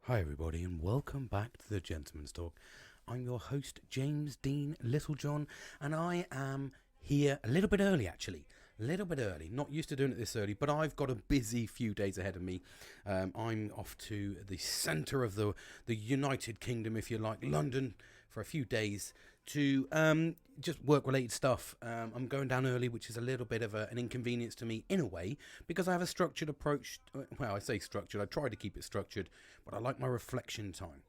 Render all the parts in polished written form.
Hi everybody and welcome back to the Gentleman's Talk. I'm your host James Dean Littlejohn and I am here a little bit early actually. A little bit early, not used to doing it this early, but I've got a busy few days ahead of me. I'm off to the centre of the United Kingdom, if you like, London, for a few days to just work-related stuff. I'm going down early, which is a little bit of an inconvenience to me in a way, because I have a structured approach. Well, I say structured, I try to keep it structured, but I like my reflection time.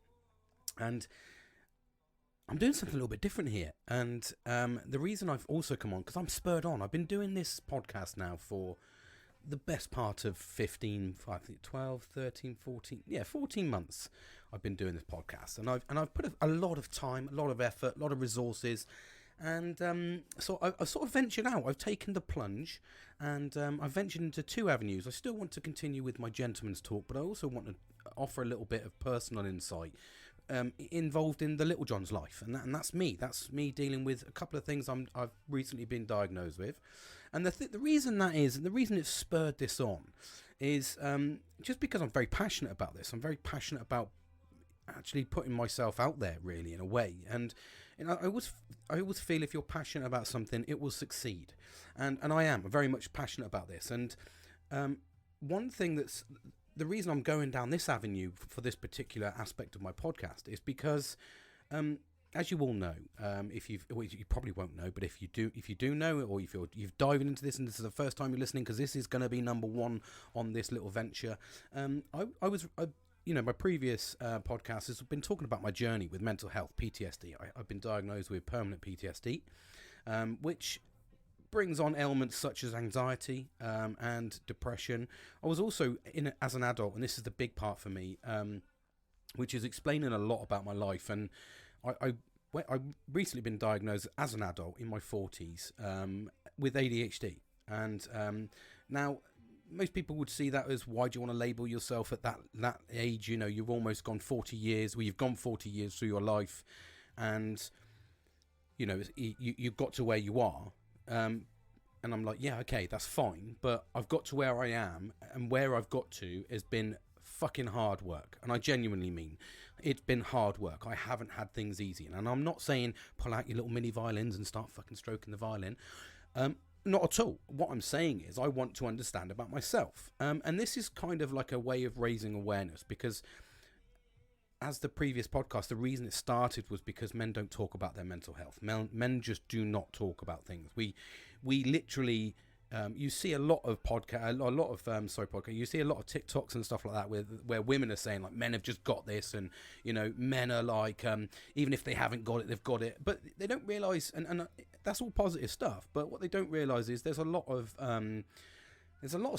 And I'm doing something a little bit different here, and the reason I've also come on, because I'm spurred on. I've been doing this podcast now for the best part of 15, I think 12, 13, 14, 14 months I've been doing this podcast, and I've put a lot of time, a lot of effort, a lot of resources, and so I've sort of ventured out. I've taken the plunge, and I've ventured into two avenues. I still want to continue with my gentleman's talk, but I also want to offer a little bit of personal insight involved in the Little John's life, and that's me. That's me dealing with a couple of things I've recently been diagnosed with, and the reason that is, and the reason it's spurred this on, is just because I'm very passionate about this. I'm very passionate about actually putting myself out there, really, in a way, and I always feel if you're passionate about something, it will succeed, and I am very much passionate about this, and one thing that's the reason I'm going down this avenue for this particular aspect of my podcast is because, as you all know, you probably won't know, but if you do know, or if you've dived into this and this is the first time you're listening, because this is going to be number one on this little venture, my previous podcast has been talking about my journey with mental health, PTSD. I've been diagnosed with permanent PTSD, which brings on ailments such as anxiety and depression. I was also as an adult, and this is the big part for me, which is explaining a lot about my life. And I recently been diagnosed as an adult in my 40s with ADHD. And now most people would see that as, why do you want to label yourself at that age? You know, you've almost gone 40 years. Well, you've gone 40 years through your life, and you know you've got to where you are. And I'm like, yeah, okay, that's fine, but I've got to where I am, and where I've got to has been fucking hard work, and I genuinely mean it's been hard work. I haven't had things easy, and I'm not saying pull out your little mini violins and start fucking stroking the violin, not at all. What I'm saying is I want to understand about myself, and this is kind of like a way of raising awareness, because as the previous podcast, the reason it started was because men don't talk about their mental health. Men just do not talk about things. We literally, you see a lot of podcast. You see a lot of TikToks and stuff like that where women are saying like, men have just got this, and you know, men are like, even if they haven't got it, they've got it. But they don't realise, and that's all positive stuff. But what they don't realise is there's a lot of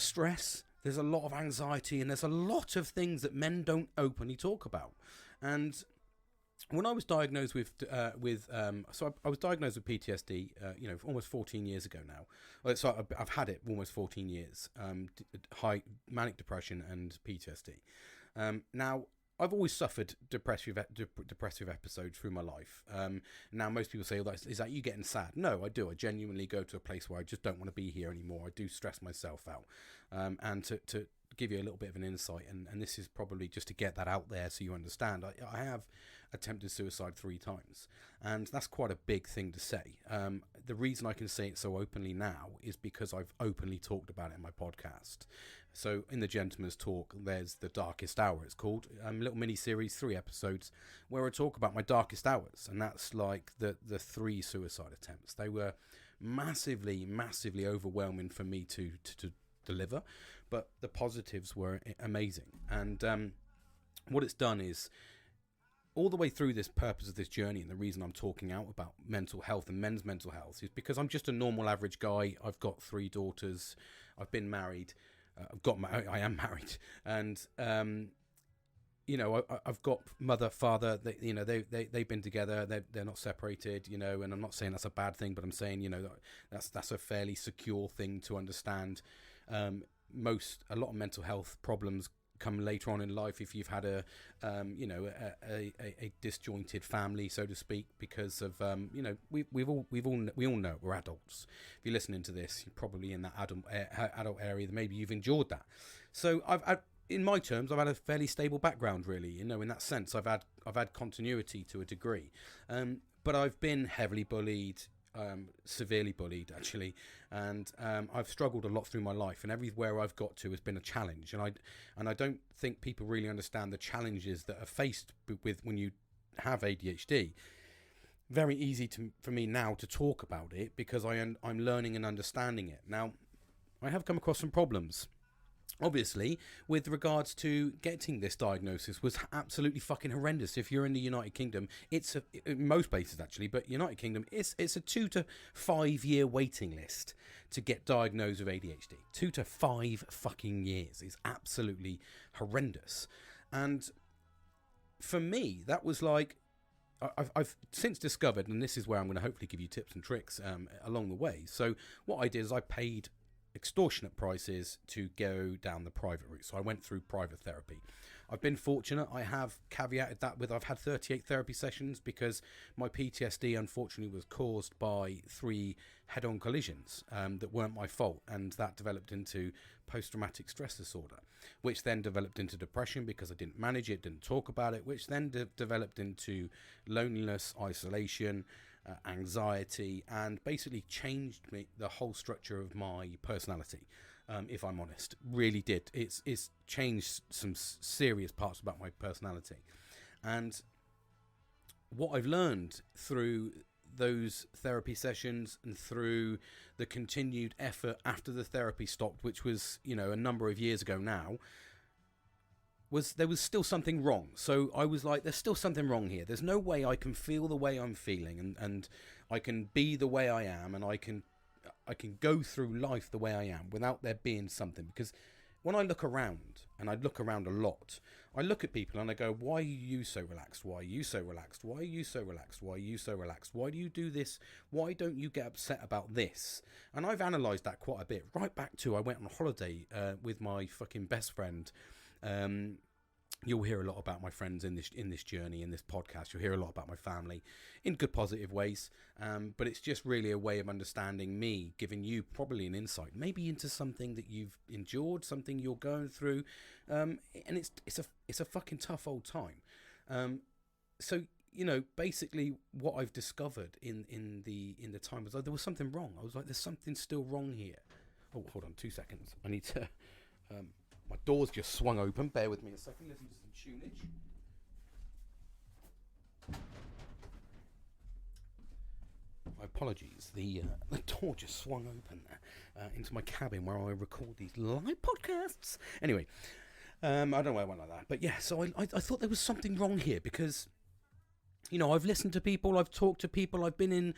stress. There's a lot of anxiety, and there's a lot of things that men don't openly talk about. And when I was diagnosed with I was diagnosed with PTSD, almost 14 years ago now. So I've had it almost 14 years. High manic depression and PTSD. Now, I've always suffered depressive episodes through my life. Now, most people say, is that you getting sad? No, I do. I genuinely go to a place where I just don't want to be here anymore. I do stress myself out. And to give you a little bit of an insight, and this is probably just to get that out there so you understand, I have attempted suicide 3 times, and that's quite a big thing to say. The reason I can say it so openly now is because I've openly talked about it in my podcast. So in the Gentleman's Talk, there's The Darkest Hour, it's called, a little mini series, 3 episodes, where I talk about my darkest hours, and that's like the 3 suicide attempts. They were massively overwhelming for me to deliver, but the positives were amazing. And what it's done is, all the way through this purpose of this journey, and the reason I'm talking out about mental health and men's mental health, is because I'm just a normal average guy. I've got 3 daughters. I've been married. I am married, and I've got mother, father. They've been together. They're not separated. And I'm not saying that's a bad thing, but I'm saying that's a fairly secure thing to understand. A lot of mental health problems come later on in life if you've had a disjointed family, so to speak, because of we all know we're adults. If you're listening to this, you're probably in that adult area. Maybe you've endured that. So in my terms, I've had a fairly stable background, really. You know, in that sense, I've had continuity to a degree, but I've been heavily bullied, severely bullied actually, and I've struggled a lot through my life, and everywhere I've got to has been a challenge, and I don't think people really understand the challenges that are faced with when you have ADHD. Very easy for me now to talk about it because I'm learning and understanding it now. I have come across some problems. Obviously, with regards to getting this diagnosis was absolutely fucking horrendous. If you're in the United Kingdom, in most places actually, but United Kingdom, it's a 2 to 5 year waiting list to get diagnosed with ADHD. 2 to 5 fucking years is absolutely horrendous. And for me, that was like, I've since discovered, and this is where I'm going to hopefully give you tips and tricks along the way. So what I did is I paid extortionate prices to go down the private route. So I went through private therapy. I've been fortunate. I have caveated that with I've had 38 therapy sessions because my PTSD unfortunately was caused by 3 head-on collisions that weren't my fault, and that developed into post-traumatic stress disorder, which then developed into depression because I didn't manage it, didn't talk about it, which then developed into loneliness, isolation, anxiety, and basically changed the whole structure of my personality. If I'm honest, really did. It's changed some serious parts about my personality. And what I've learned through those therapy sessions and through the continued effort after the therapy stopped, which was, you know, a number of years ago now, was there was still something wrong. So I was like, there's still something wrong here. There's no way I can feel the way I'm feeling, and I can be the way I am, and I can go through life the way I am without there being something. Because when I look around, and I look around a lot, I look at people and I go, why are you so relaxed? Why are you so relaxed? Why are you so relaxed? Why are you so relaxed? Why do you do this? Why don't you get upset about this? And I've analysed that quite a bit. Right back to I went on holiday with my fucking best friend. You'll hear a lot about my friends in this journey, in this podcast. You'll hear a lot about my family in good, positive ways. But it's just really a way of understanding me, giving you probably an insight, maybe into something that you've endured, something you're going through. And it's a fucking tough old time. So, you know, basically what I've discovered in the time was like, there was something wrong. I was like, there's something still wrong here. Oh, hold on 2 seconds. I need to... my door's just swung open. Bear with me a second. Listen to some tunage. My apologies. The door just swung open into my cabin where I record these live podcasts. Anyway, I don't know why I went like that. But yeah, so I thought there was something wrong here because, you know, I've listened to people, I've talked to people, I've been in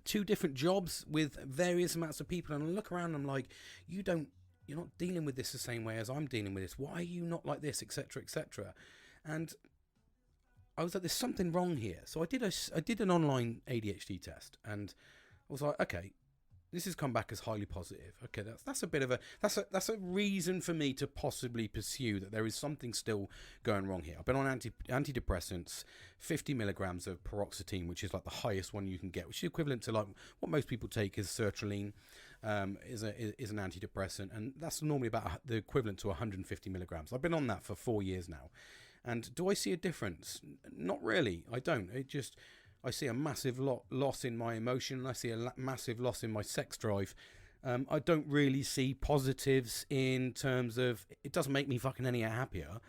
2 different jobs with various amounts of people, and I look around and I'm like, you're not dealing with this the same way as I'm dealing with this. Why are you not like this, etc., etc.? And I was like, there's something wrong here. So I did an online ADHD test, and I was like, okay, this has come back as highly positive. Okay, that's a bit of that's a reason for me to possibly pursue that there is something still going wrong here. I've been on antidepressants, 50 milligrams of paroxetine, which is like the highest one you can get, which is equivalent to like what most people take is sertraline. Is an antidepressant, and that's normally about the equivalent to 150 milligrams. I've been on that for 4 years now, and do I see a difference? Not really. I don't. I see a massive loss in my emotion, and I see a massive loss in my sex drive. I don't really see positives in terms of it doesn't make me fucking any happier.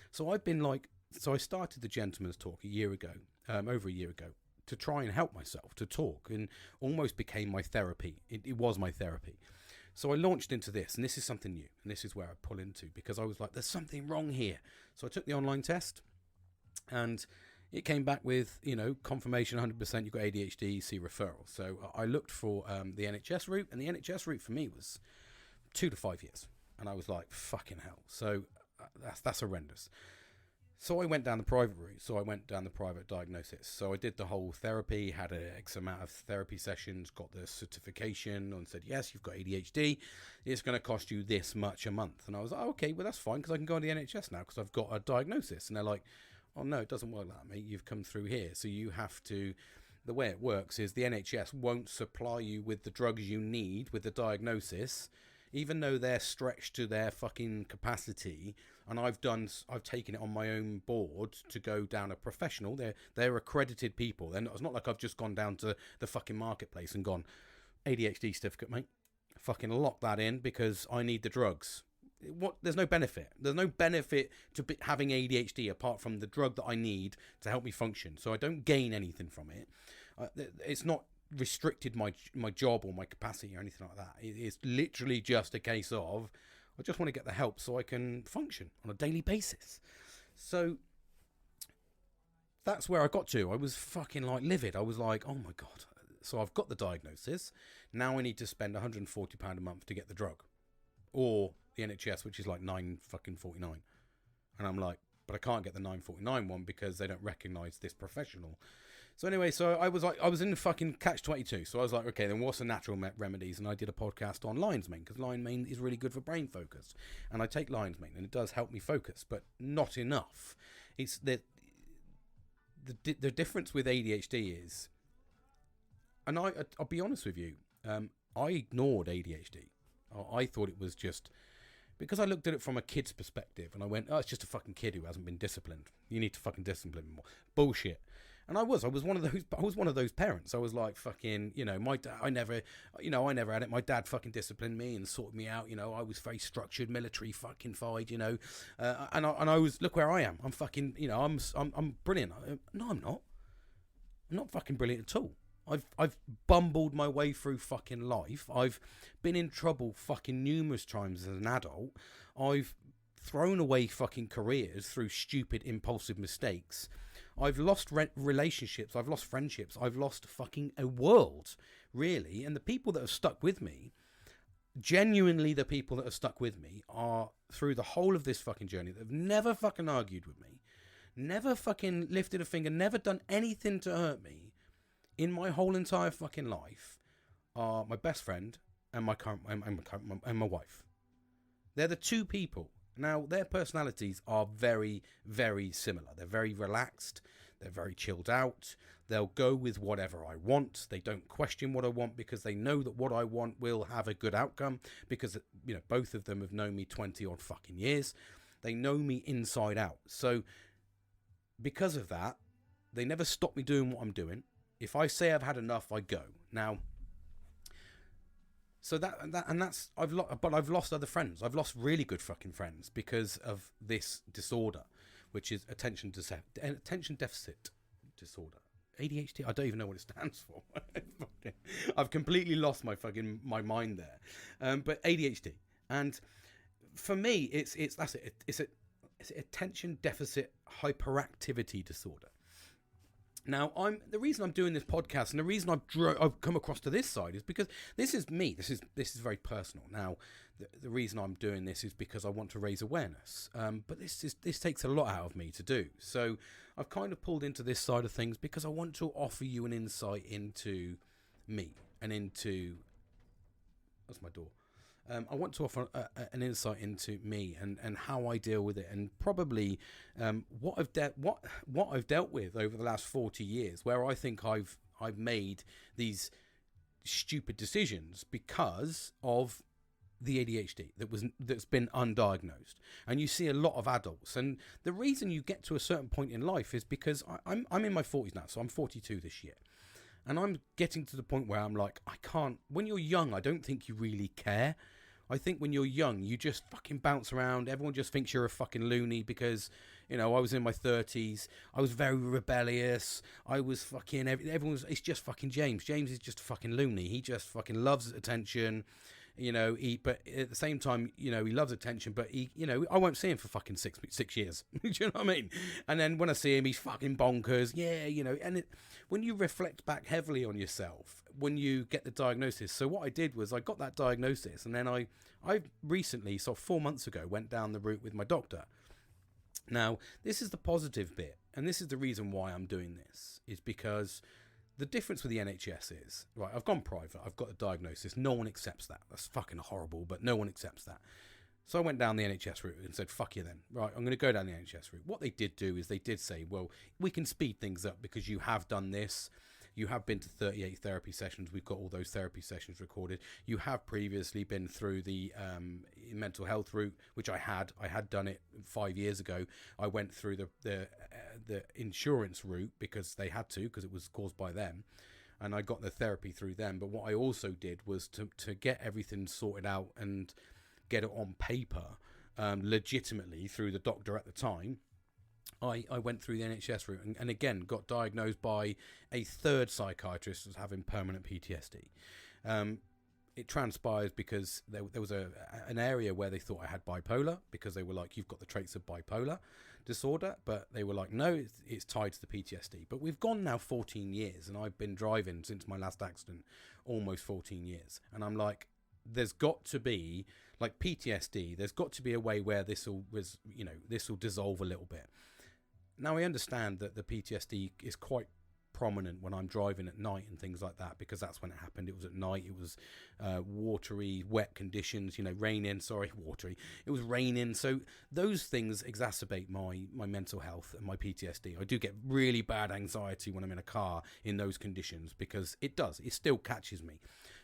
So I started the Gentleman's Talk a year ago, over a year ago, to try and help myself to talk, and almost became my therapy. It was my therapy. So I launched into this, and this is something new, and this is where I pull into, because I was like, there's something wrong here. So I took the online test, and it came back with, you know, confirmation 100% you've got ADHD, see referral. So I looked for the NHS route, and the NHS route for me was 2 to 5 years. And I was like, fucking hell. So that's horrendous. So I went down the private route. So I went down the private diagnosis. So I did the whole therapy, had an X amount of therapy sessions, got the certification, and said, yes, you've got ADHD. It's going to cost you this much a month. And I was like, oh, okay, well, that's fine, because I can go on the NHS now because I've got a diagnosis. And they're like, oh, no, it doesn't work like that, mate. You've come through here. So you have to... The way it works is the NHS won't supply you with the drugs you need with the diagnosis even though they're stretched to their fucking capacity, and I've taken it on my own board to go down a professional. They're accredited people. It's not like I've just gone down to the fucking marketplace and gone, ADHD certificate, mate. Fucking lock that in because I need the drugs. There's no benefit. There's no benefit to having ADHD apart from the drug that I need to help me function. So I don't gain anything from it. It's not restricted my job or my capacity or anything like that. It's literally just a case of I just want to get the help so I can function on a daily basis. So that's where I got to. I was fucking like livid. I was like, oh my God. So I've got the diagnosis. Now I need to spend £140 a month to get the drug, or the NHS, which is like $9.49. And I'm like, but I can't get the $9.49 one because they don't recognise this professional. So anyway, I was in the fucking catch-22. So I was like, okay, then what's the natural remedies? And I did a podcast on lion's mane, because lion's mane is really good for brain focus. And I take lion's mane, and it does help me focus, but not enough. It's the difference with ADHD is, and I'll be honest with you, I ignored ADHD. I thought it was just, because I looked at it from a kid's perspective, and I went, oh, it's just a fucking kid who hasn't been disciplined. You need to fucking discipline more. Bullshit. And I was one of those parents. I was like, fucking, my dad, I never had it. My dad fucking disciplined me and sorted me out. I was very structured, military fucking fied, and I was, look where I am. I'm fucking, I'm brilliant. No, I'm not. I'm not fucking brilliant at all. I've bumbled my way through fucking life. I've been in trouble fucking numerous times as an adult. I've thrown away fucking careers through stupid, impulsive mistakes. I've lost relationships. I've lost friendships. I've lost fucking a world, really. And the people that have stuck with me, genuinely the people that have stuck with me, are through the whole of this fucking journey that have never fucking argued with me, never fucking lifted a finger, never done anything to hurt me in my whole entire fucking life, are my best friend and my wife. They're the two people. Now, their personalities are very, very similar. They're very relaxed. They're very chilled out. They'll go with whatever I want. They don't question what I want because they know that what I want will have a good outcome, because, both of them have known me 20 odd fucking years. They know me inside out. So because of that, they never stop me doing what I'm doing. If I say I've had enough, I go. Now, so I've lost other friends. I've lost really good fucking friends because of this disorder, which is attention deficit disorder. ADHD. I don't even know what it stands for. I've completely lost my mind there. But ADHD, and for me, it's attention deficit hyperactivity disorder. Now, the reason I'm doing this podcast, and the reason I've come across to this side, is because this is me. This is very personal. Now, the reason I'm doing this is because I want to raise awareness. But this takes a lot out of me to do. So I've kind of pulled into this side of things because I want to offer you an insight into me and into, that's my door. I want to offer an insight into me and how I deal with it, and probably what I've dealt with over the last 40 years, where I think I've made these stupid decisions because of the ADHD that's been undiagnosed. And you see a lot of adults, and the reason you get to a certain point in life is because I'm in my 40s now, so I'm 42 this year. And I'm getting to the point where I'm like, I can't. When you're young, I don't think you really care. I think when you're young, you just fucking bounce around. Everyone just thinks you're a fucking loony because, I was in my 30s. I was very rebellious. I was fucking, it's just fucking James. James is just a fucking loony. He just fucking loves attention. But at the same time, he loves attention, but I won't see him for fucking six years. Do you know what I mean? And then when I see him, he's fucking bonkers. Yeah, and when you reflect back heavily on yourself, when you get the diagnosis. So what I did was I got that diagnosis, and then I recently, so 4 months ago, went down the route with my doctor. Now, this is the positive bit, and this is the reason why I'm doing this, is because the difference with the NHS is, right, I've gone private, I've got a diagnosis, no one accepts that. That's fucking horrible, but no one accepts that. So I went down the NHS route and said, fuck you then. Right, I'm going to go down the NHS route. What they did do is they did say, well, we can speed things up because you have done this. You have been to 38 therapy sessions. We've got all those therapy sessions recorded. You have previously been through the mental health route, which I had done it 5 years ago. I went through the insurance route because they had to, because it was caused by them. And I got the therapy through them. But what I also did was to get everything sorted out and get it on paper legitimately through the doctor at the time. I went through the NHS route and again got diagnosed by a third psychiatrist as having permanent PTSD. It transpires because there was an area where they thought I had bipolar, because they were like, you've got the traits of bipolar disorder, but they were like, no, it's tied to the PTSD. But we've gone now 14 years and I've been driving since my last accident, almost 14 years. And I'm like, there's got to be, like PTSD, there's got to be a way where this will dissolve a little bit. Now, I understand that the PTSD is quite prominent when I'm driving at night and things like that, because that's when it happened. It was at night. It was watery, wet conditions, raining. Sorry, watery. It was raining. So those things exacerbate my mental health and my PTSD. I do get really bad anxiety when I'm in a car in those conditions, because it still catches me.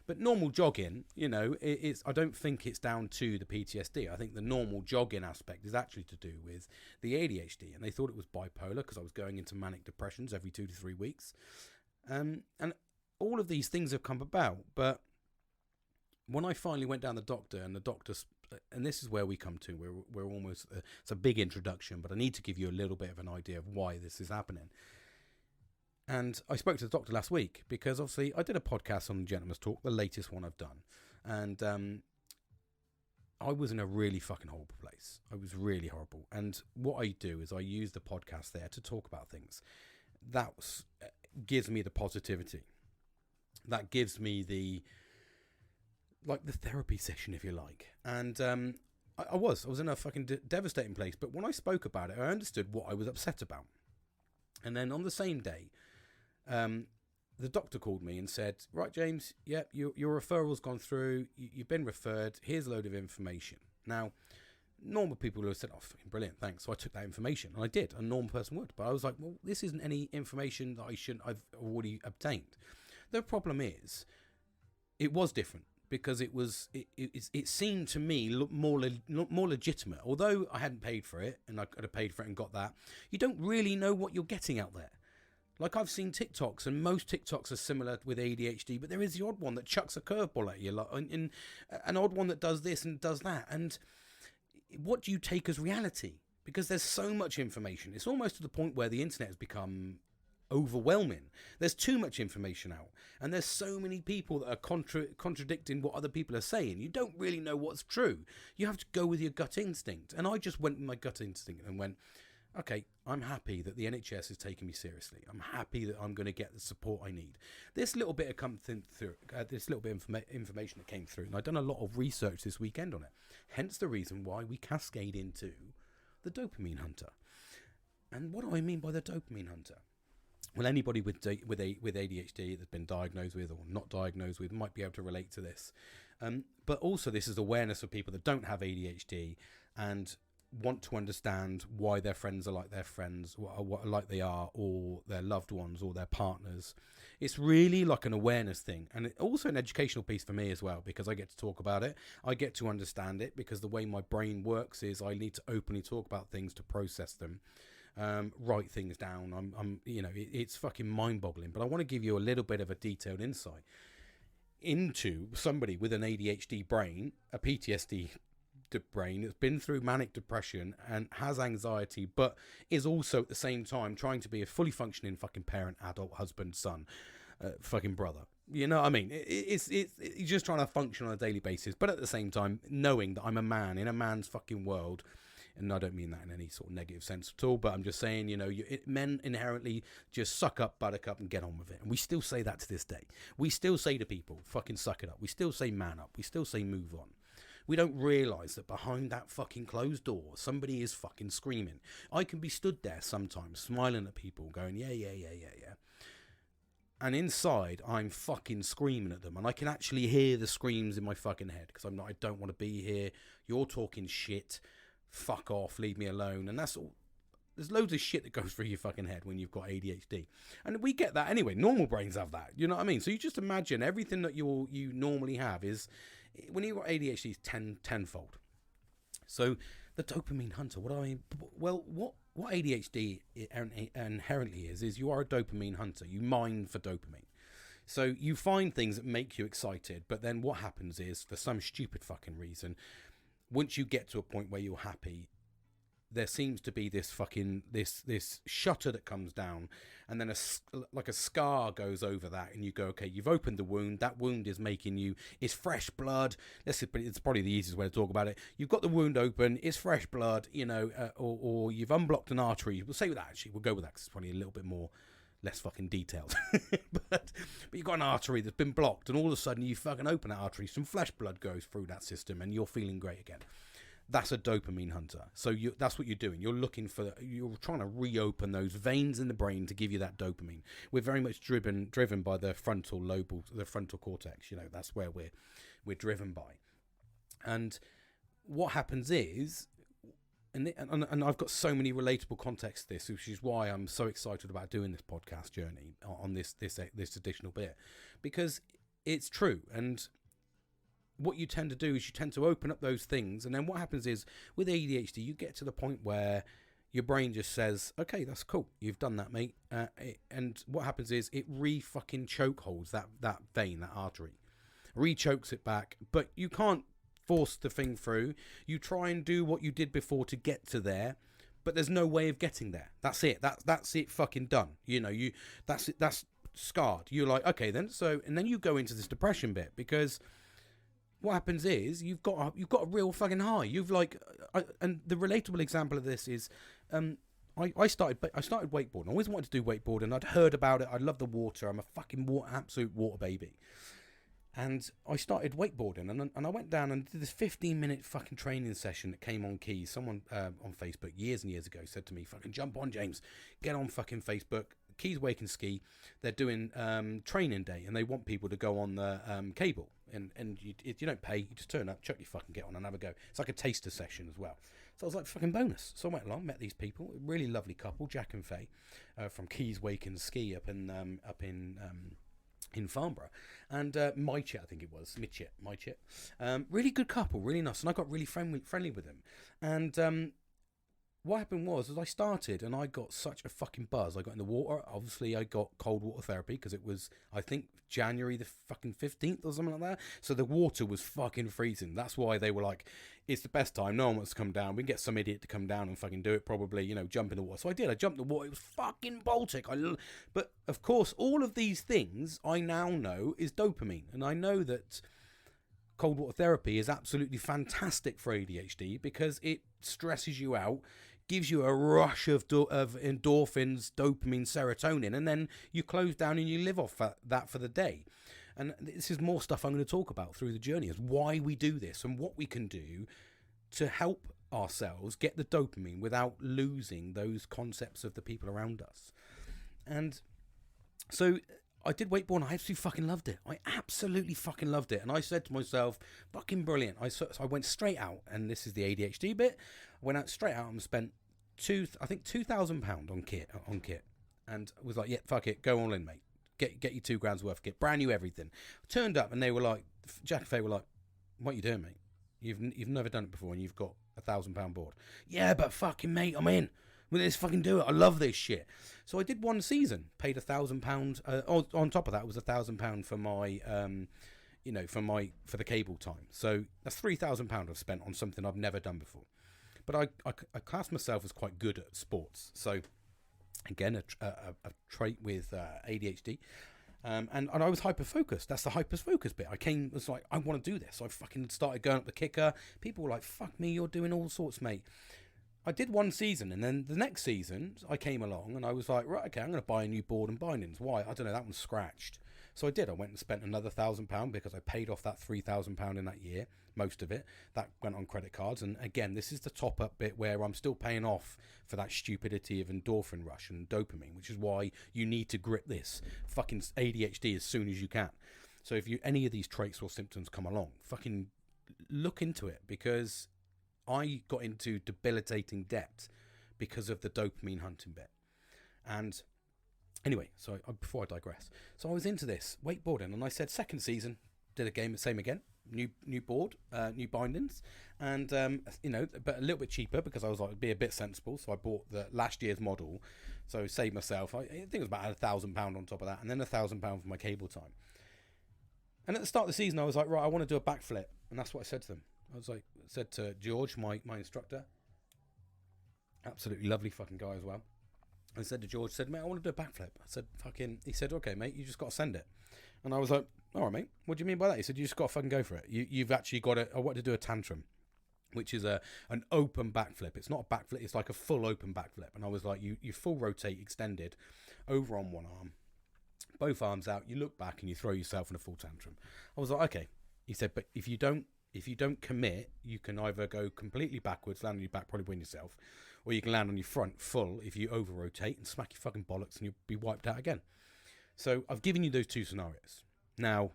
But normal jogging, I don't think it's down to the PTSD. I think the normal jogging aspect is actually to do with the ADHD. And they thought it was bipolar because I was going into manic depressions every 2 to 3 weeks. And all of these things have come about. But when I finally went down the doctor, and the doctor, and this is where we come to, we're almost, it's a big introduction, but I need to give you a little bit of an idea of why this is happening. And I spoke to the doctor last week because obviously I did a podcast on Gentleman's Talk, the latest one I've done. And I was in a really fucking horrible place. I was really horrible. And what I do is I use the podcast there to talk about things. That gives me the positivity. That gives me the therapy session, if you like. And I was in a fucking devastating place. But when I spoke about it, I understood what I was upset about. And then on the same day, the doctor called me and said, right, James, yeah, your referral's gone through. You've been referred. Here's a load of information. Now, normal people would have said, oh, fucking brilliant, thanks. So I took that information, and I did. A normal person would. But I was like, well, this isn't any information that I've already obtained. The problem is, it was different, because it seemed to me more legitimate. Although I hadn't paid for it, and I could have paid for it and got that, you don't really know what you're getting out there. Like, I've seen TikToks, and most TikToks are similar with ADHD, but there is the odd one that chucks a curveball at you, and an odd one that does this and does that. And what do you take as reality? Because there's so much information. It's almost to the point where the internet has become overwhelming. There's too much information out, and there's so many people that are contradicting what other people are saying. You don't really know what's true. You have to go with your gut instinct. And I just went with my gut instinct and went, okay, I'm happy that the NHS is taking me seriously. I'm happy that I'm going to get the support I need. This little bit of information that came through, and I've done a lot of research this weekend on it. Hence the reason why we cascade into the dopamine hunter. And what do I mean by the dopamine hunter? Well, anybody with ADHD that's been diagnosed with or not diagnosed with might be able to relate to this. But also, this is awareness for people that don't have ADHD and want to understand why their friends are like their friends, what like they are, or their loved ones, or their partners. It's really like an awareness thing, and also an educational piece for me as well, because I get to talk about it. I get to understand it, because the way my brain works is I need to openly talk about things to process them. Write things down. It's fucking mind-boggling. But I want to give you a little bit of a detailed insight into somebody with an ADHD brain, a PTSD brain that's been through manic depression and has anxiety, but is also at the same time trying to be a fully functioning fucking parent, adult, husband, son, fucking brother. You know what I mean? It's you're just trying to function on a daily basis, but at the same time knowing that I'm a man in a man's fucking world. And I don't mean that in any sort of negative sense at all, but I'm just saying, men inherently just suck up, buttercup, and get on with it. And we still say that to this day. We still say to people, fucking suck it up. We still say man up. We still say move on. We don't realise that behind that fucking closed door, somebody is fucking screaming. I can be stood there sometimes, smiling at people, going, yeah. And inside, I'm fucking screaming at them. And I can actually hear the screams in my fucking head, because I don't want to be here. You're talking shit. Fuck off, leave me alone. And that's all. There's loads of shit that goes through your fucking head when you've got ADHD. And we get that anyway. Normal brains have that. You know what I mean? So you just imagine everything that you normally have is, when you've got ADHD, is tenfold. So the dopamine hunter, what do I mean? Well, what ADHD inherently is you are a dopamine hunter. You mine for dopamine. So you find things that make you excited, but then what happens is, for some stupid fucking reason, once you get to a point where you're happy, there seems to be this shutter that comes down, and then a scar goes over that, and you go, okay, you've opened the wound. That wound is making you, it's fresh blood. It's probably the easiest way to talk about it. You've got the wound open, it's fresh blood, or you've unblocked an artery. We'll say with that, actually. We'll go with that because it's probably a little bit more, less fucking detailed. but you've got an artery that's been blocked, and all of a sudden you fucking open that artery, some flesh blood goes through that system, and you're feeling great again. That's a dopamine hunter. So that's what you're doing. You're trying to reopen those veins in the brain to give you that dopamine. We're very much driven by the frontal lobe, the frontal cortex. That's where we're driven by. And what happens is, and I've got so many relatable contexts to this, which is why I'm so excited about doing this podcast journey on this additional bit, because it's true. And what you tend to do is you tend to open up those things, and then what happens is, with ADHD, you get to the point where your brain just says, okay, that's cool, you've done that, mate. And what happens is it fucking chokeholds that vein, that artery, chokes it back, but you can't force the thing through. You try and do what you did before to get to there, but there's no way of getting there. That's it. That's it. Fucking done. That's it. That's scarred. You're like, okay, then. So, and then you go into this depression bit, because what happens is you've got a real fucking high. And the relatable example of this is, I started wakeboarding. I always wanted to do wakeboarding. I'd heard about it. I love the water. I'm a fucking absolute water baby. And I started wakeboarding, and I went down and did this 15-minute fucking training session that came on Keys. Someone on Facebook years and years ago said to me, fucking jump on, James. Get on fucking Facebook. Keys Wake and Ski. They're doing training day, and they want people to go on the cable. And you don't pay, you just turn up, chuck your fucking get on and have a go. It's like a taster session as well. So I was like, fucking bonus. So I went along, met these people, really lovely couple, Jack and Faye, from Keys Wake and Ski up in Farnborough, and Mychit, I think it was, Mychit. Really good couple, really nice, and I got really friendly with them. And what happened was I started, and I got such a fucking buzz. I got in the water. Obviously, I got cold water therapy because it was, I think, January the fucking 15th or something like that. So the water was fucking freezing. That's why they were like, it's the best time. No one wants to come down. We can get some idiot to come down and fucking do it, probably, jump in the water. So I did. I jumped in the water. It was fucking Baltic. But, of course, all of these things I now know is dopamine. And I know that cold water therapy is absolutely fantastic for ADHD because it stresses you out, gives you a rush of endorphins, dopamine, serotonin, and then you close down and you live off that for the day. And this is more stuff I'm going to talk about through the journey, is why we do this and what we can do to help ourselves get the dopamine without losing those concepts of the people around us. And so I did wakeboard, and I absolutely fucking loved it. I absolutely fucking loved it. And I said to myself, fucking brilliant. So I went straight out, and this is the ADHD bit. I went out straight out and spent £2,000 on kit, and was like, yeah, fuck it, go all in, mate. Get you £2,000 worth of kit, brand new everything. Turned up, and they were like, Jack and Faye were like, what are you doing, mate? You've never done it before, and you've got £1,000 board. Yeah, but fucking mate, I'm in. Let's fucking do it. I love this shit. So I did one season, paid £1,000. On top of that, it was £1,000 for my, for the cable time. So that's £3,000 I've spent on something I've never done before. But I class myself as quite good at sports. So again, a trait with ADHD. And I was hyper-focused. That's the hyper-focused bit. Was like, I want to do this. So I fucking started going up the kicker. People were like, fuck me, you're doing all sorts, mate. I did one season, and then the next season, I came along, and I was like, right, okay, I'm going to buy a new board and bindings. Why? I don't know, that one's scratched. So I did. I went and spent another £1,000 because I paid off that £3,000 in that year, most of it. That went on credit cards. And again, this is the top-up bit where I'm still paying off for that stupidity of endorphin rush and dopamine, which is why you need to grip this fucking ADHD as soon as you can. So if any of these traits or symptoms come along, fucking look into it, because I got into debilitating debt because of the dopamine hunting bit. And anyway, so before I digress, so I was into this wakeboarding, and I said second season, did a game, same again, new board, new bindings, and but a little bit cheaper because I was like, be a bit sensible. So I bought the last year's model, so saved myself. I think it was about £1,000 on top of that, and then £1,000 for my cable time. And at the start of the season, I was like, right, I want to do a backflip, and that's what I said to them. Said to George, my instructor, absolutely lovely fucking guy as well. I said to George, mate, I want to do a backflip. I said, he said, okay, mate, you just got to send it. And I was like, all right, mate, what do you mean by that? He said, you just got to fucking go for it. You've actually got to, I want to do a tantrum, which is an open backflip. It's not a backflip, it's like a full open backflip. And I was like, you full rotate, extended, over on one arm, both arms out, you look back and you throw yourself in a full tantrum. I was like, okay. He said, but if you don't commit, you can either go completely backwards, land on your back, probably win yourself, or you can land on your front full if you over rotate and smack your fucking bollocks and you'll be wiped out again. So I've given you those two scenarios. Now,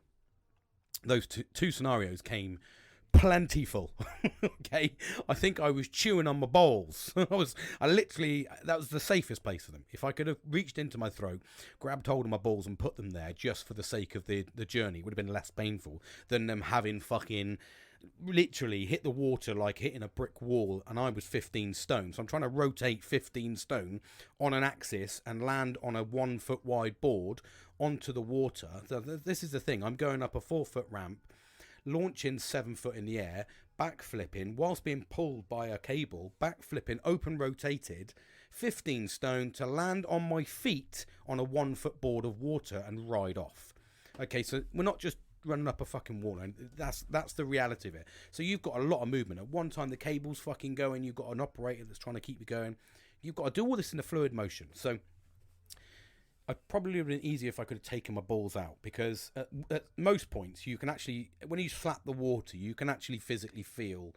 those two scenarios came plentiful. Okay, I think I was chewing on my balls. I literally, that was the safest place for them. If I could have reached into my throat, grabbed hold of my balls and put them there just for the sake of the journey, it would have been less painful than them having fucking literally hit the water like hitting a brick wall. And I was 15 stone, so I'm trying to rotate 15 stone on an axis and land on a 1 foot wide board onto the water. So this is the thing, I'm going up a 4 foot ramp, launching 7 foot in the air, backflipping whilst being pulled by a cable, backflipping, open rotated, 15 stone to land on my feet on a 1 foot board of water and ride off. Okay, so we're not just running up a fucking wall, and that's the reality of it. So you've got a lot of movement. At one time the cable's fucking going, you've got an operator that's trying to keep you going. You've got to do all this in a fluid motion. So I probably would have been easier if I could have taken my balls out, because at most points you can actually, when you slap the water, you can actually physically feel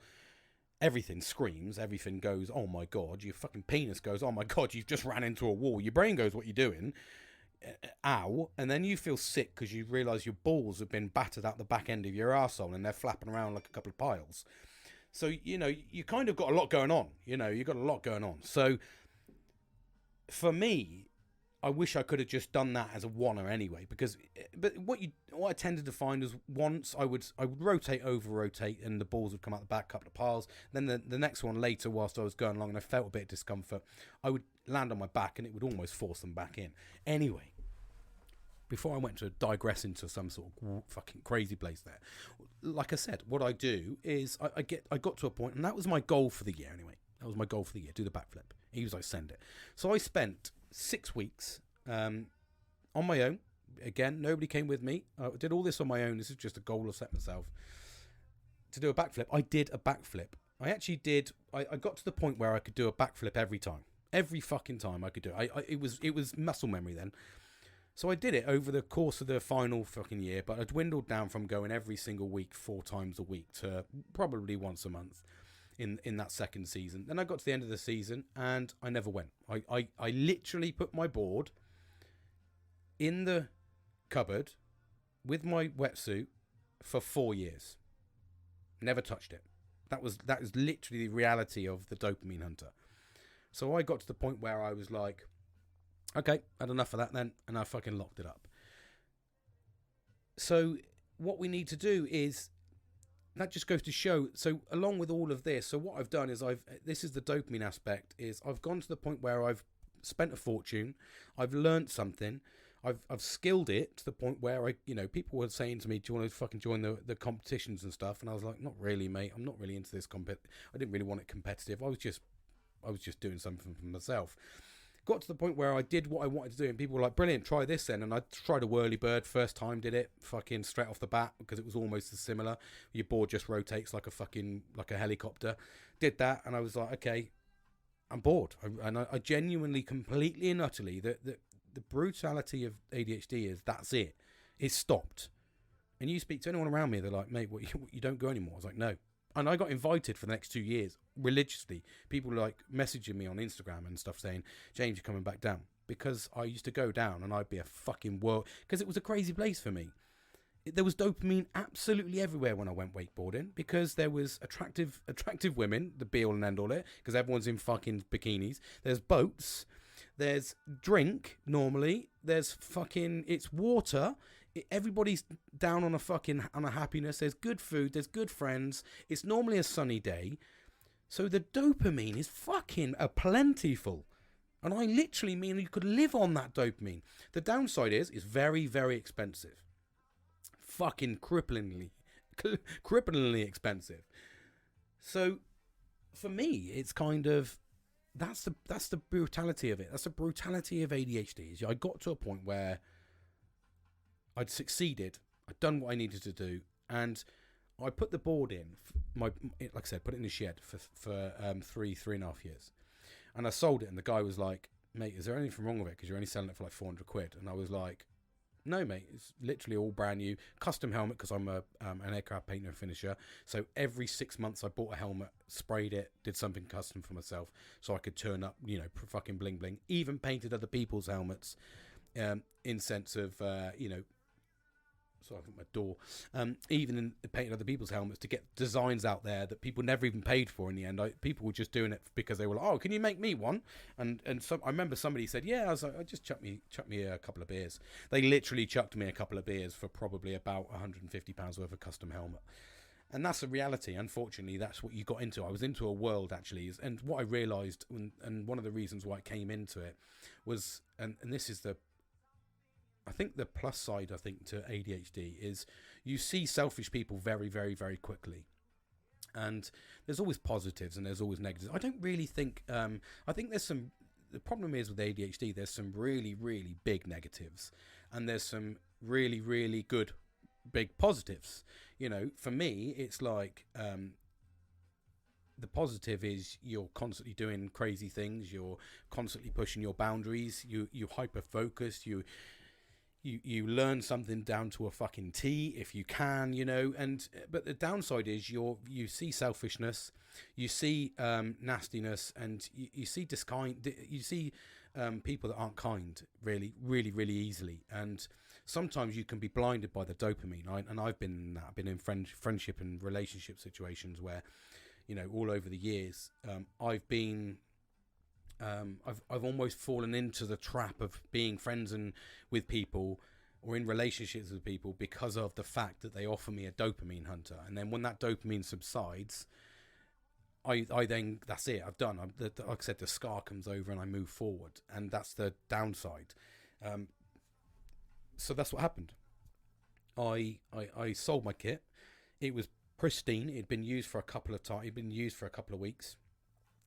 everything screams, everything goes, oh my god, your fucking penis goes, oh my god, you've just ran into a wall, your brain goes, what you doing? Ow. And then you feel sick because you realise your balls have been battered out the back end of your arsehole and they're flapping around like a couple of piles. So, you kind of got a lot going on. You've got a lot going on. So, for me, I wish I could have just done that as a oneer anyway, but what I tended to find is once I would rotate, over rotate, and the balls would come out the back, couple of piles. Then the next one later, whilst I was going along and I felt a bit of discomfort, I would land on my back and it would almost force them back in. Anyway, before I went to digress into some sort of fucking crazy place there, like I said, what I do is I got to a point, and that was my goal for the year anyway. That was my goal for the year, do the backflip. He was like, send it. So I spent 6 weeks on my own. Again, nobody came with me. I did all this on my own. This is just a goal I set myself to do a backflip. I did a backflip. I actually did. I got to the point where I could do a backflip every time. Every fucking time I could do it. It was muscle memory then. So I did it over the course of the final fucking year, but I dwindled down from going every single week 4 times a week to probably once a month in that second season. Then I got to the end of the season and I never went. I literally put my board in the cupboard with my wetsuit for 4 years. Never touched it. That is literally the reality of the dopamine hunter. So I got to the point where I was like, okay, had enough of that then, and I fucking locked it up. So what we need to do is, that just goes to show, so along with all of this, so what I've done is this is the dopamine aspect, is I've gone to the point where I've spent a fortune, I've learned something, I've skilled it to the point where people were saying to me, do you want to fucking join the competitions and stuff? And I was like, not really, mate. I'm not really into this I didn't really want it competitive. I was just doing something for myself. Got to the point where I did what I wanted to do, and people were like, brilliant, try this then. And I tried a whirly bird, first time, did it fucking straight off the bat, because it was almost as similar. Your board just rotates like a helicopter. Did that, and I was like, okay, I'm bored. I genuinely, completely and utterly, the brutality of ADHD is, that's it. It's stopped. And you speak to anyone around me, they're like, mate, what, you don't go anymore? I was like, no. And I got invited for the next 2 years religiously. People were like messaging me on Instagram and stuff saying, James, you're coming back down. Because I used to go down and I'd be a fucking world. Because it was a crazy place for me. There was dopamine absolutely everywhere when I went wakeboarding, because there was attractive women, the be all and end all it, because everyone's in fucking bikinis. There's boats, there's drink normally, there's fucking, it's water. Everybody's down on a happiness. There's good food, there's good friends. It's normally a sunny day. So the dopamine is fucking plentiful. And I literally mean you could live on that dopamine. The downside is it's very, very expensive. Fucking cripplingly expensive. So for me, it's kind of, that's the brutality of it. That's the brutality of ADHD. I got to a point where I'd succeeded. I'd done what I needed to do, and I put the board in. Like I said, put it in the shed for 3.5 years, and I sold it. And the guy was like, "Mate, is there anything wrong with it? Because you're only selling it for like 400 quid." And I was like, "No, mate, it's literally all brand new, custom helmet, because I'm an aircraft painter and finisher. So every 6 months I bought a helmet, sprayed it, did something custom for myself, so I could turn up, fucking bling bling. Even painted other people's helmets, in sense of, sorry, I think my door. Even painted other people's helmets to get designs out there that people never even paid for in the end. People were just doing it because they were like, "Oh, can you make me one?" And I remember somebody said, "Yeah." I was like, "Just chuck me a couple of beers." They literally chucked me a couple of beers for probably about £150 worth of custom helmet. And that's the reality. Unfortunately, that's what you got into. I was into a world, actually. And what I realised, and one of the reasons why I came into it was, and this is I think the plus side, to ADHD is you see selfish people very, very, very quickly. And there's always positives and there's always negatives. I don't really think, I think the problem is with ADHD, there's some really, really big negatives. And there's some really, really good big positives. For me, it's like, the positive is you're constantly doing crazy things. You're constantly pushing your boundaries. You hyper focused. You learn something down to a fucking T if you can, but the downside is you see selfishness, you see nastiness, and you see people that aren't kind really, really, really easily. And sometimes you can be blinded by the dopamine. I've been in friendship and relationship situations where, all over the years, I've almost fallen into the trap of being friends with people or in relationships with people because of the fact that they offer me a dopamine hunter. And then when that dopamine subsides, I then, that's it, I've done. Like I said, the scar comes over and I move forward. And that's the downside. So that's what happened. I sold my kit. It was pristine. It'd been used for a couple of times. It'd been used for a couple of weeks.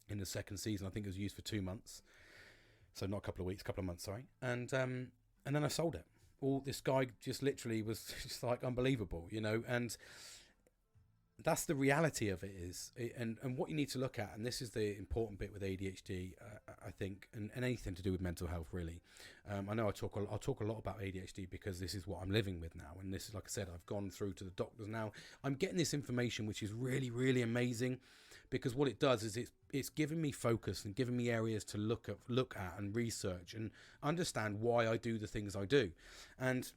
In the second season, I think it was used for 2 months, so not a couple of weeks, couple of months, sorry. And then I sold it. This guy just literally was just like unbelievable, and that's the reality of it is. And what you need to look at, and this is the important bit with ADHD, I think, and anything to do with mental health, really. I know I'll talk a lot about ADHD because this is what I'm living with now, and this is, like I said, I've gone through to the doctors now. I'm getting this information, which is really, really amazing, because what it does is it's giving me focus and giving me areas to look at and research and understand why I do the things I do, and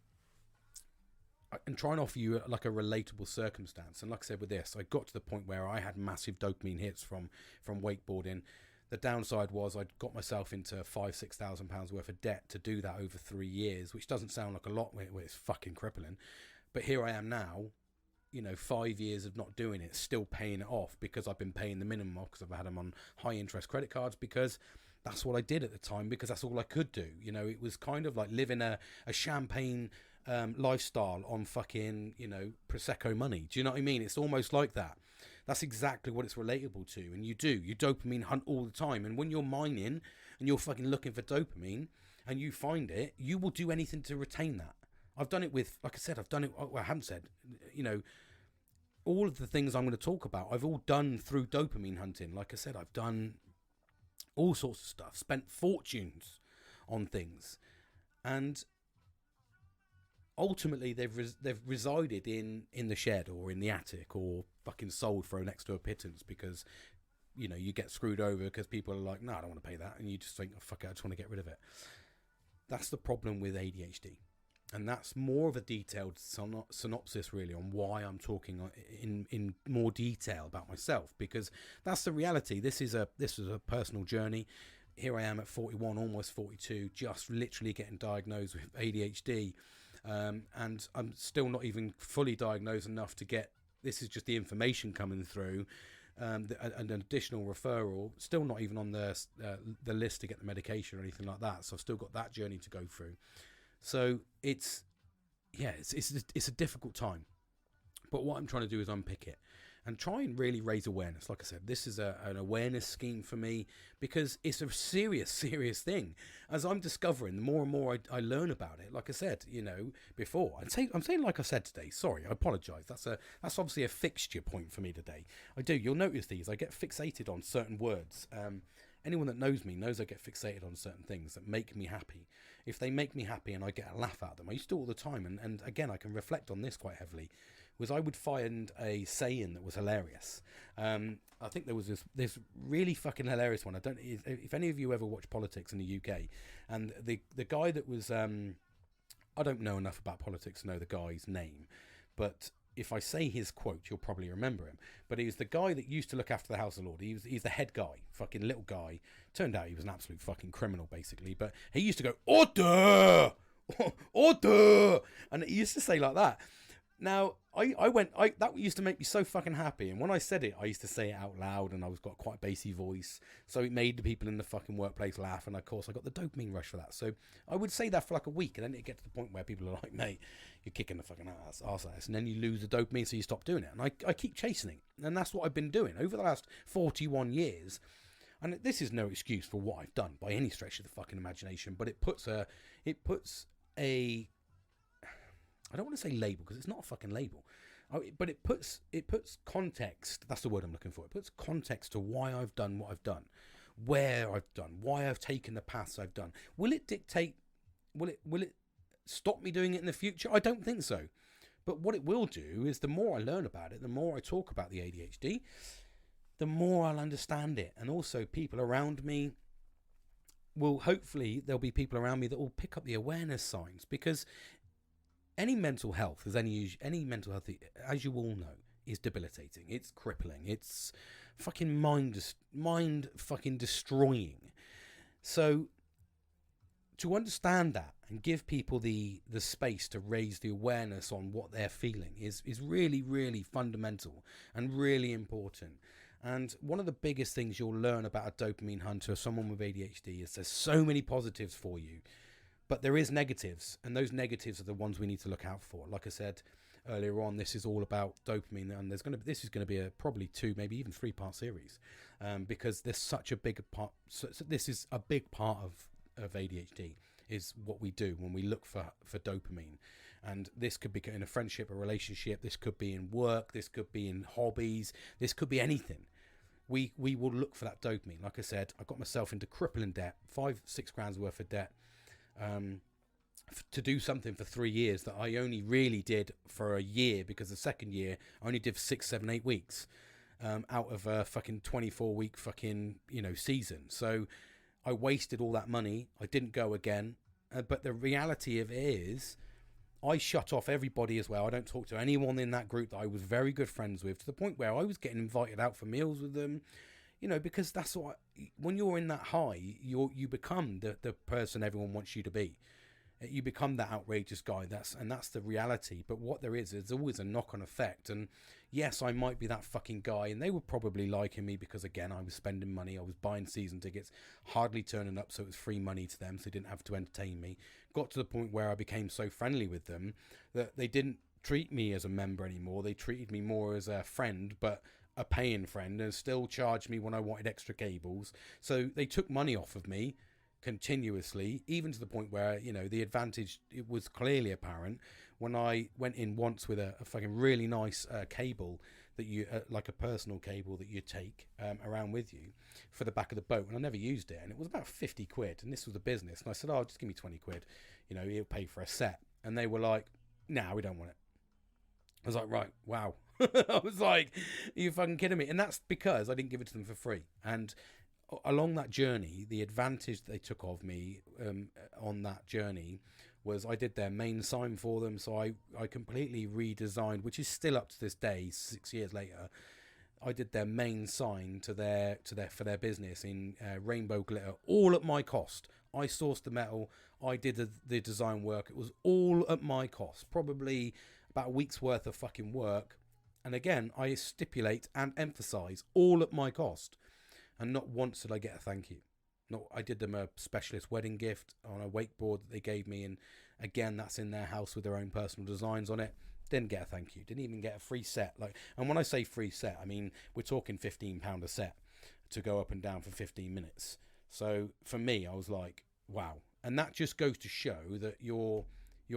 try and offer you like a relatable circumstance. And like I said, with this, I got to the point where I had massive dopamine hits from wakeboarding. The downside was I'd got myself into £5,000-6,000 worth of debt to do that over 3 years, which doesn't sound like a lot where it's fucking crippling. But here I am now, 5 years of not doing it, still paying it off because I've been paying the minimum off because I've had them on high interest credit cards, because that's what I did at the time, because that's all I could do. It was kind of like living a champagne lifestyle on fucking, Prosecco money. Do you know what I mean? It's almost like that. That's exactly what it's relatable to. And you dopamine hunt all the time. And when you're mining and you're fucking looking for dopamine and you find it, you will do anything to retain that. I've done it with, like I said, I haven't said, all of the things I'm going to talk about, I've all done through dopamine hunting. Like I said, I've done all sorts of stuff, spent fortunes on things. And ultimately they've resided in the shed or in the attic or fucking sold for next to a pittance because you get screwed over because people are like, no, I don't want to pay that, and you just think, oh, fuck it, I just want to get rid of it. That's the problem with ADHD. And that's more of a detailed synopsis, really, on why I'm talking in more detail about myself, because that's the reality. This is a personal journey. Here I am at 41, almost 42, just literally getting diagnosed with ADHD, and I'm still not even fully diagnosed enough to get. This is just the information coming through. An additional referral, still not even on the list to get the medication or anything like that. So I've still got that journey to go through. So it's a difficult time, but what I'm trying to do is unpick it and try and really raise awareness. Like I said, this is an awareness scheme for me, because it's a serious thing. As I'm discovering, the more and more I learn about it. Like I said, before, I'm saying like I said today. Sorry, I apologise. That's obviously a fixture point for me today. I do. You'll notice these. I get fixated on certain words. Anyone that knows me knows I get fixated on certain things that make me happy. If they make me happy and I get a laugh out of them, I used to all the time. And again, I can reflect on this quite heavily. Was I would find a saying that was hilarious. I think there was this really fucking hilarious one. If any of you ever watch politics in the UK, and the guy that was, I don't know enough about politics to know the guy's name, but if I say his quote, you'll probably remember him. But he was the guy that used to look after the House of Lords. He's the head guy, fucking little guy. Turned out he was an absolute fucking criminal, basically. But he used to go, order, order, and he used to say like that. Now, that used to make me so fucking happy. And when I said it, I used to say it out loud, and I was got quite a bassy voice. So it made the people in the fucking workplace laugh. And of course, I got the dopamine rush for that. So I would say that for like a week, and then it get to the point where people are like, mate, you're kicking the fucking ass. And then you lose the dopamine, so you stop doing it. And I keep chasing it. And that's what I've been doing over the last 41 years. And this is no excuse for what I've done by any stretch of the fucking imagination. But it puts a I don't want to say label, because it's not a fucking label, but it puts context. That's the word I'm looking for. It puts context to why I've done what I've done, where I've done, why I've taken the paths I've done. Will it dictate? Will it stop me doing it in the future? I don't think so. But what it will do is, the more I learn about it, the more I talk about the ADHD, the more I'll understand it, and also people around me there'll be people around me that will pick up the awareness signs, because any mental health, as you all know, is debilitating. It's crippling. It's fucking mind fucking destroying. So to understand that and give people the space to raise the awareness on what they're feeling is really, really fundamental and really important. And one of the biggest things you'll learn about a dopamine hunter or someone with ADHD is there's so many positives for you. But there is negatives, and those negatives are the ones we need to look out for. Like I said earlier on, this is all about dopamine, and this is going to be a probably 2, maybe even 3-part series, because there's such a big part. So this is a big part of ADHD, is what we do when we look for dopamine. And this could be in a friendship, a relationship. This could be in work. This could be in hobbies. This could be anything. We will look for that dopamine. Like I said, I got myself into crippling debt, 5-6 grand's worth of debt. To do something for 3 years that I only really did for a year, because the second year I only did 6, 7, 8 weeks out of a fucking 24-week fucking season. So I wasted all that money. I didn't go again. But the reality of it is, I shut off everybody as well. I don't talk to anyone in that group that I was very good friends with, to the point where I was getting invited out for meals with them. Because that's what, when you're in that high, you become the person everyone wants you to be. You become that outrageous guy. That's the reality. But what there is always a knock-on effect. And yes, I might be that fucking guy, and they were probably liking me because, again, I was spending money. I was buying season tickets, hardly turning up, so it was free money to them, so they didn't have to entertain me. Got to the point where I became so friendly with them that they didn't treat me as a member anymore. They treated me more as a friend, but a paying friend, and still charged me when I wanted extra cables. So they took money off of me continuously, even to the point where, the advantage, it was clearly apparent when I went in once with a fucking really nice cable that you, like a personal cable that you take around with you for the back of the boat. And I never used it. And it was about 50 quid. And this was a business. And I said, just give me 20 quid. He'll pay for a set. And they were like, nah, we don't want it. I was like, right, wow. I was like, are you fucking kidding me? And that's because I didn't give it to them for free. And along that journey, the advantage they took of me on that journey was I did their main sign for them. So I completely redesigned, which is still up to this day, 6 years later. I did their main sign for their business in rainbow glitter, all at my cost. I sourced the metal, I did the design work. It was all at my cost, probably about a week's worth of fucking work. And again, I stipulate and emphasize all at my cost, and not once did I get a thank you. No, I did them a specialist wedding gift on a wakeboard that they gave me, and again, that's in their house with their own personal designs on it. Didn't get a thank you. Didn't even get a free set. And when I say free set, I mean we're talking £15 a set to go up and down for 15 minutes. So for me, I was like, wow. And that just goes to show that your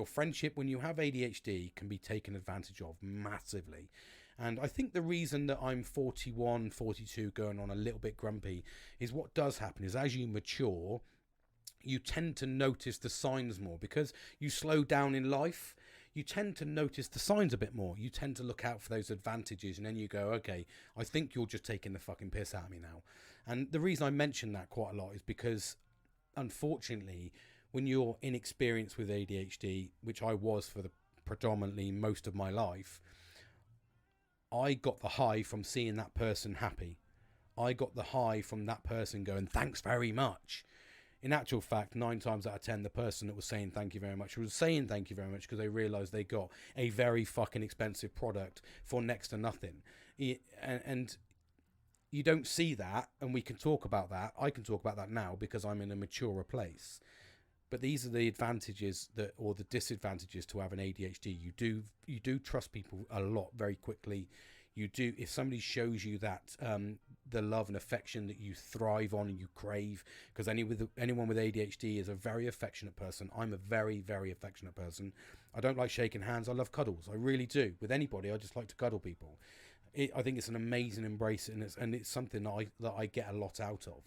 friendship, when you have ADHD, can be taken advantage of massively. And I think the reason that I'm 41, 42, going on a little bit grumpy, is what does happen is as you mature, you tend to notice the signs more. Because you slow down in life, you tend to notice the signs a bit more. You tend to look out for those advantages, and then you go, okay, I think you're just taking the fucking piss out of me now. And the reason I mention that quite a lot is because, unfortunately, when you're inexperienced with ADHD, which I was for the predominantly most of my life, I got the high from seeing that person happy. I got the high from that person going, thanks very much. In actual fact, 9 times out of 10, the person that was saying thank you very much was saying thank you very much because they realised they got a very fucking expensive product for next to nothing. And you don't see that, and we can talk about that. I can talk about that now because I'm in a maturer place. But these are the advantages or the disadvantages to having ADHD. You do trust people a lot very quickly. You do, if somebody shows you that the love and affection that you thrive on and you crave, because anyone with ADHD is a very affectionate person. I'm a very, very affectionate person. I don't like shaking hands. I love cuddles. I really do. With anybody, I just like to cuddle people. I think it's an amazing embrace, and it's something that I get a lot out of,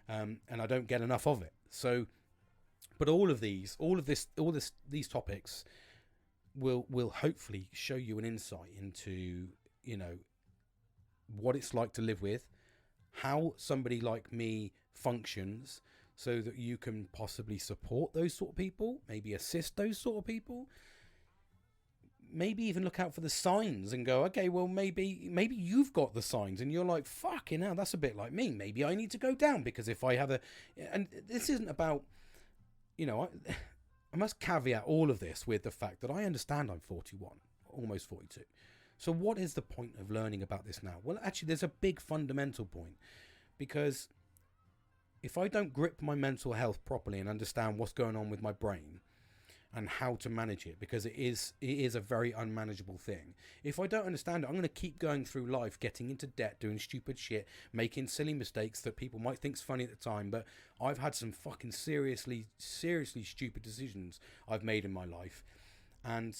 and I don't get enough of it. So. But these topics will hopefully show you an insight into, what it's like to live with, how somebody like me functions, so that you can possibly support those sort of people, maybe assist those sort of people, maybe even look out for the signs and go, okay, well, maybe you've got the signs and you're like, fucking hell, that's a bit like me. Maybe I need to go down because if I have and this isn't about, I must caveat all of this with the fact that I understand I'm 41, almost 42. So what is the point of learning about this now? Well, actually, there's a big fundamental point, because if I don't grip my mental health properly and understand what's going on with my brain and how to manage it, because it is a very unmanageable thing. If I don't understand it, I'm going to keep going through life, getting into debt, doing stupid shit, making silly mistakes that people might think's funny at the time, but I've had some fucking seriously stupid decisions I've made in my life, and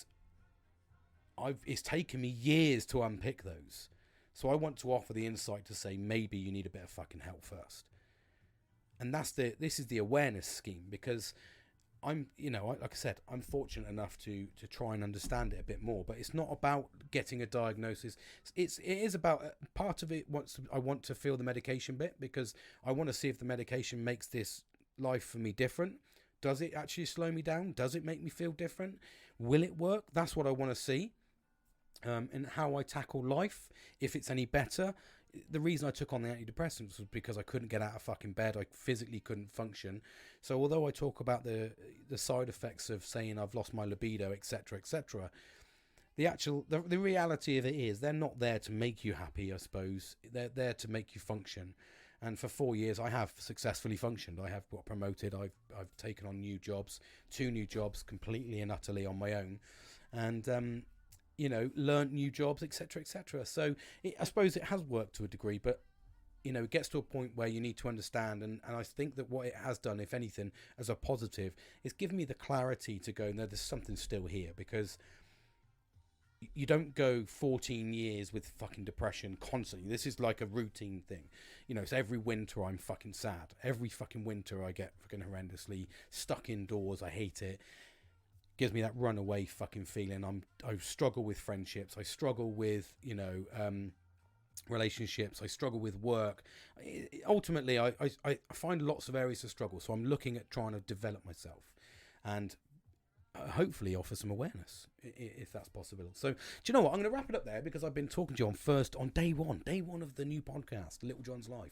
it's taken me years to unpick those. So I want to offer the insight to say maybe you need a bit of fucking help first. And this is the awareness scheme, because I'm, like I said, I'm fortunate enough to try and understand it a bit more, but it's not about getting a diagnosis. It is about part of it. I want to feel the medication bit, because I want to see if the medication makes this life for me different. Does it actually slow me down? Does it make me feel different? Will it work? That's what I want to see. And how I tackle life, if it's any better. The reason I took on the antidepressants was because I couldn't get out of fucking bed. I physically couldn't function. So although I talk about the side effects of saying I've lost my libido, etc., the reality of it is they're not there to make you happy, I suppose. They're there to make you function. And for 4 years, I have successfully functioned. I have got promoted. I've taken on new jobs, 2 new jobs, completely and utterly on my own, and learned new jobs, etc. So I suppose it has worked to a degree, but it gets to a point where you need to understand, and I think that what it has done, if anything, as a positive, is given me the clarity to go, no, there's something still here, because you don't go 14 years with fucking depression constantly. This is like a routine thing. It's every winter I'm fucking sad. Every fucking winter I get fucking horrendously stuck indoors. I hate it. Gives me that runaway fucking feeling. I struggle with friendships. I struggle with relationships. I struggle with work. Ultimately, I find lots of areas to struggle. So I'm looking at trying to develop myself, and hopefully offer some awareness if that's possible. So do you know what, I'm going to wrap it up there because I've been talking to you on day one of the new podcast, Little John's Life.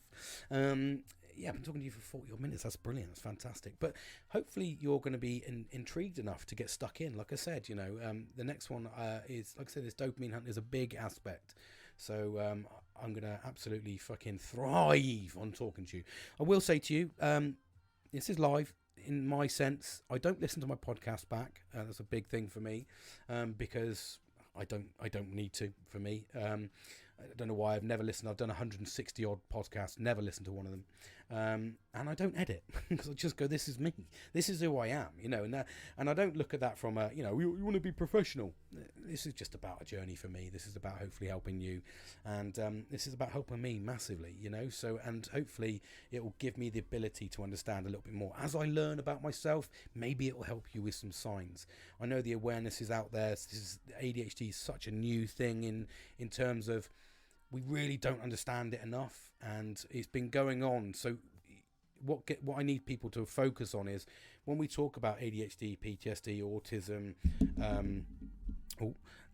I've been talking to you for 40 odd minutes. That's brilliant. That's fantastic. But hopefully you're going to be intrigued enough to get stuck in. Like I said, the next one is, like I said, this dopamine hunt is a big aspect. So I'm going to absolutely fucking thrive on talking to you. I will say to you, this is live. In my sense, I don't listen to my podcast back. That's a big thing for me, because I don't need to. For me, I don't know why I've never listened. I've done 160 odd podcasts, never listened to one of them, and I don't edit because I just go, this is me, this is who I am, and I don't look at that from a, you want to be professional. This is just about a journey for me. This is about hopefully helping you, and this is about helping me massively, so, and hopefully it will give me the ability to understand a little bit more as I learn about myself. Maybe it will help you with some signs. I know the awareness is out there. ADHD is such a new thing in terms of, we really don't understand it enough, and it's been going on. So what I need people to focus on is, when we talk about ADHD, PTSD, autism,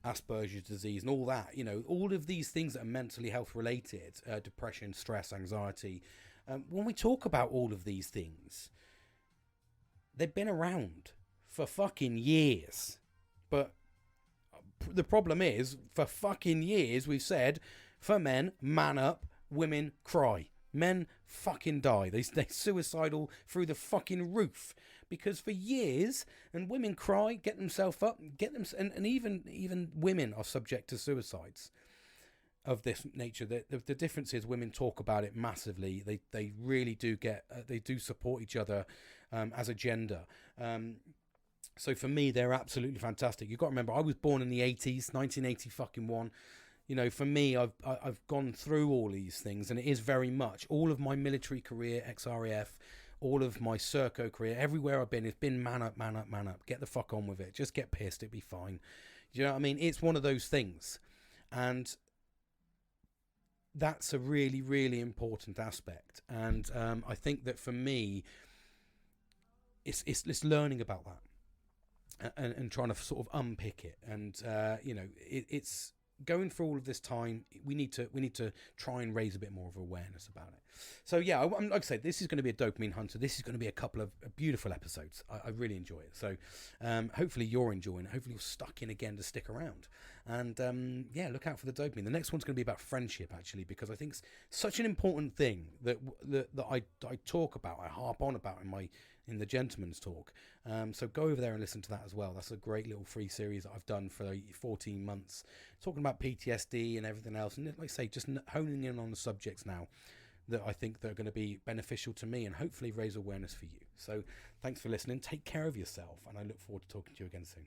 Asperger's disease and all that, all of these things that are mentally health related, depression, stress, anxiety, when we talk about all of these things, they've been around for fucking years. But the problem is, for fucking years we've said, for men, man up, women cry. Men fucking die. They're suicidal through the fucking roof. Because for years, and women cry, get themselves up, and even women are subject to suicides of this nature. The difference is, women talk about it massively. They really do they do support each other as a gender. So for me, they're absolutely fantastic. You've got to remember, I was born in the 80s, 1980 fucking one. For me, I've gone through all these things, and it is very much all of my military career, ex-RAF, all of my Serco career, everywhere I've been, it's been man up, man up, man up. Get the fuck on with it. Just get pissed. It'll be fine. Do you know what I mean? It's one of those things. And that's a really, really important aspect. And I think that for me, it's learning about that and trying to sort of unpick it. And, it's going through all of this time, we need to try and raise a bit more of awareness about it. So yeah, like I said, this is going to be a dopamine hunter. This is going to be a couple of beautiful episodes. I really enjoy it. So hopefully you're enjoying it. Hopefully you're stuck in again to stick around. And look out for the dopamine. The next one's going to be about friendship, actually, because I think it's such an important thing that I talk about, I harp on about in the Gentleman's Talk. So go over there and listen to that as well. That's a great little free series that I've done for 14 months, talking about PTSD and everything else. And like I say, just honing in on the subjects now that I think that are going to be beneficial to me and hopefully raise awareness for you. So thanks for listening. Take care of yourself, and I look forward to talking to you again soon.